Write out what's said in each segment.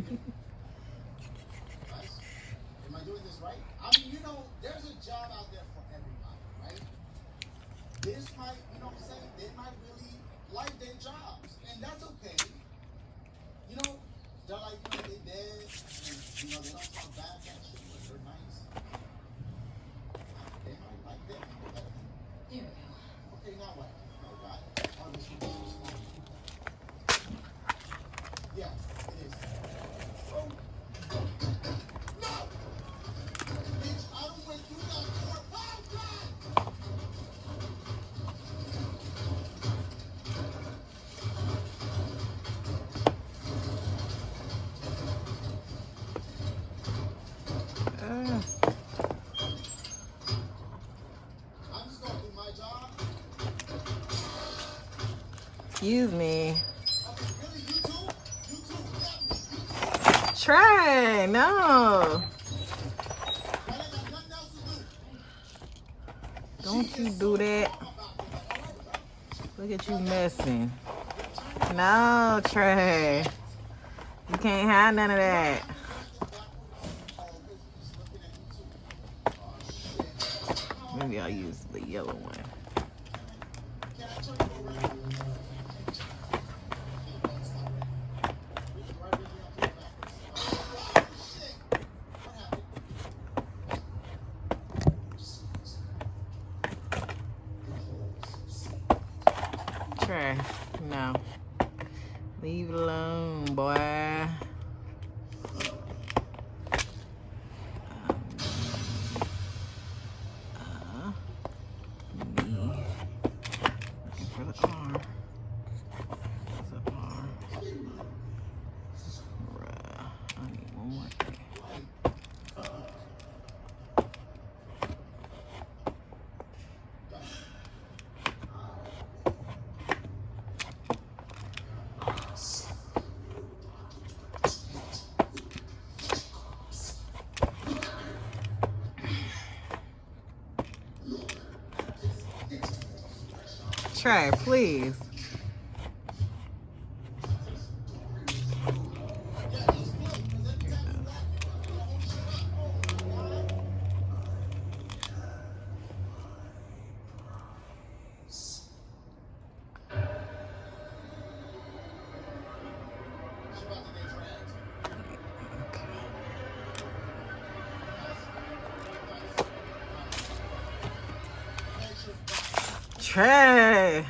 Am I doing this right? I mean, you know, there's a job out there for everybody, right? This might, you know what I'm saying? They might really like their jobs, and that's okay. You know, they're like, you know, they dead, and, you know, they don't talk bad about you, but they're nice. They might like them. Here we go. Okay, now what? Oh, God. Oh, this one's so small. Yeah, it is. Oh. No! Bitch, I don't went through that door. Oh, God! I'm just gonna do my job. Excuse me. Okay, really? You too? You too? Trey, no. I ain't got nothing else to do. Don't you do that. Look at you messing. No, Trey. You can't have none of that. Maybe I'll use the yellow one. Trey, no. Leave it alone, boy. Looking for the R. What's the R? I need one more thing. Trey, please. Trey.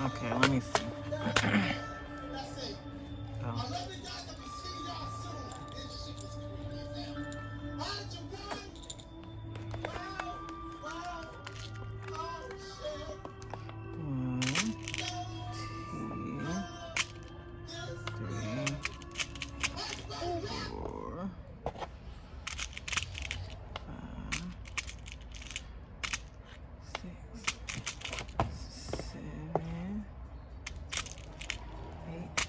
Okay, let me see. Oh. One, two, three, four, 5, 6, 7, 8.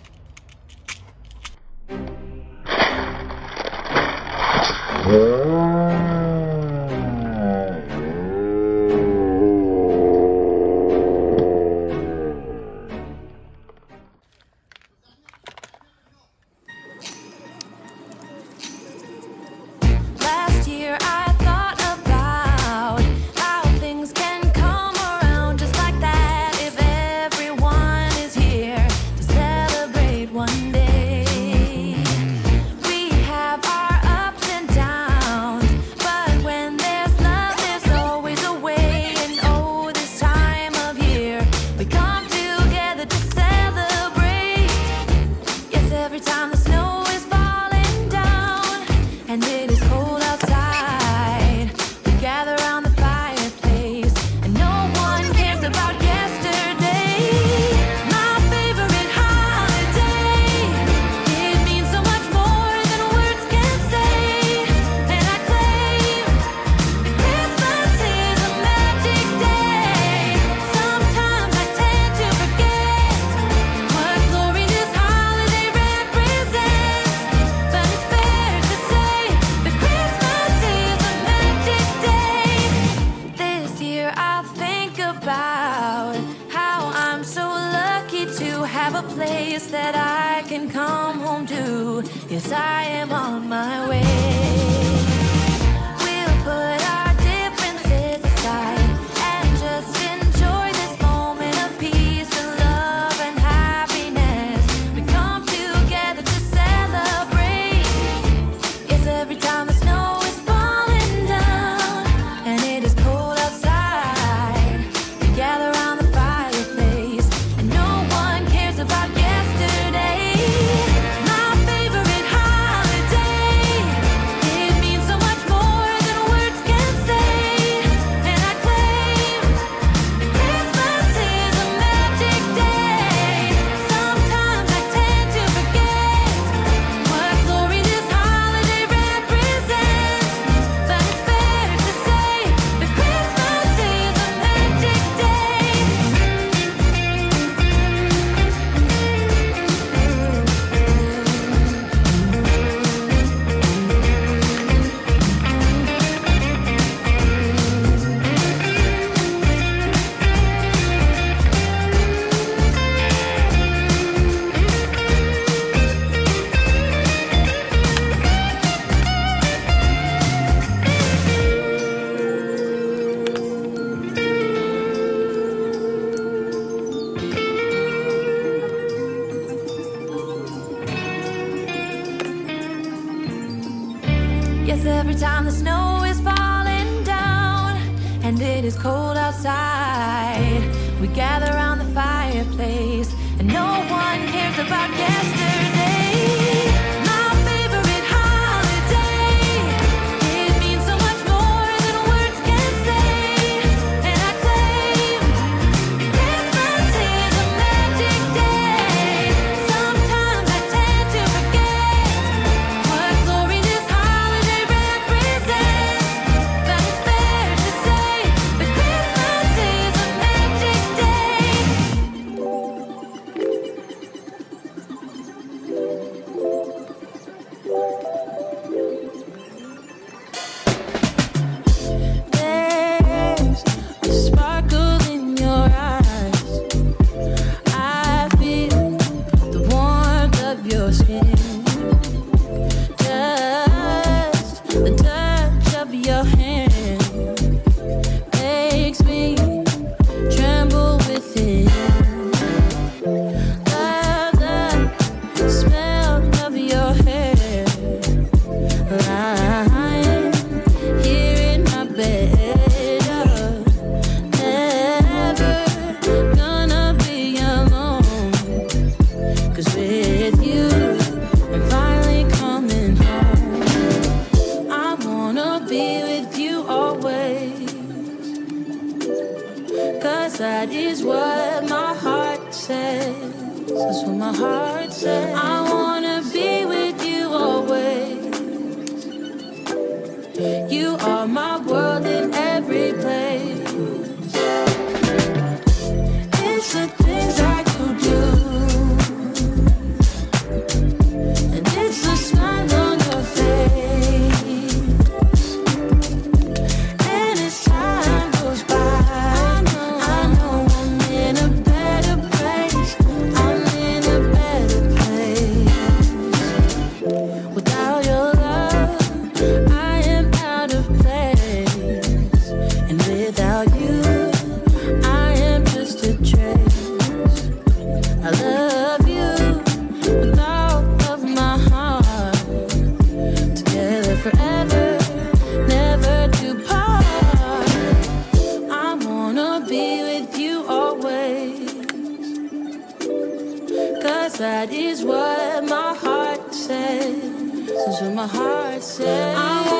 Last year I thought about how things can come around just like that if everyone is here to celebrate one day. We have our ups and downs. is cold outside. We gather around the fireplace, and no one cares about yesterday. My favorite holiday. It means so much more than words can say. And I claim that Christmas is a magic day. Sometimes I tend to forget what glory this holiday represents. But it's fair to say that Christmas is a magic day. This year I'll think about how I'm so lucky to have a place that I can come home to. Yes, I am on my way. We'll put our differences aside and just enjoy this moment of peace and love and happiness. We come together to celebrate. Yes, every time the snow is falling down and it is cold outside, we gather around the fireplace, and no one cares about yesterday. My favorite holiday. It means so much more than words can say. And I claim that Christmas is a magic day. Sometimes I tend to forget what glory this holiday represents. But it's fair to say that Christmas is a magic day. Yes, every time the snow is falling down and it is cold outside, we gather around the fireplace, and no one cares about yesterday. My favorite holiday. It means so much more than words can say. And I claim Christmas is a magic day. Sometimes I tend to forget what glory this holiday represents. But it's fair to say that Christmas is a magic day. There's a sparkle in your eyes. I feel the warmth of your skin. Just the touch of your hand makes me tremble within. Love the smell of your hair, lying here in my bed. Never gonna be alone, 'cause with you I'm finally coming home. I wanna be with you always, 'cause that is what my heart says. That's what my heart says. I wanna be with you always. You are my world in every place. It's the things that you do, and it's the smile on your face. And as time goes by, I know I'm in a better place. I'm in a better place. Without your love, I am out of place. my heart says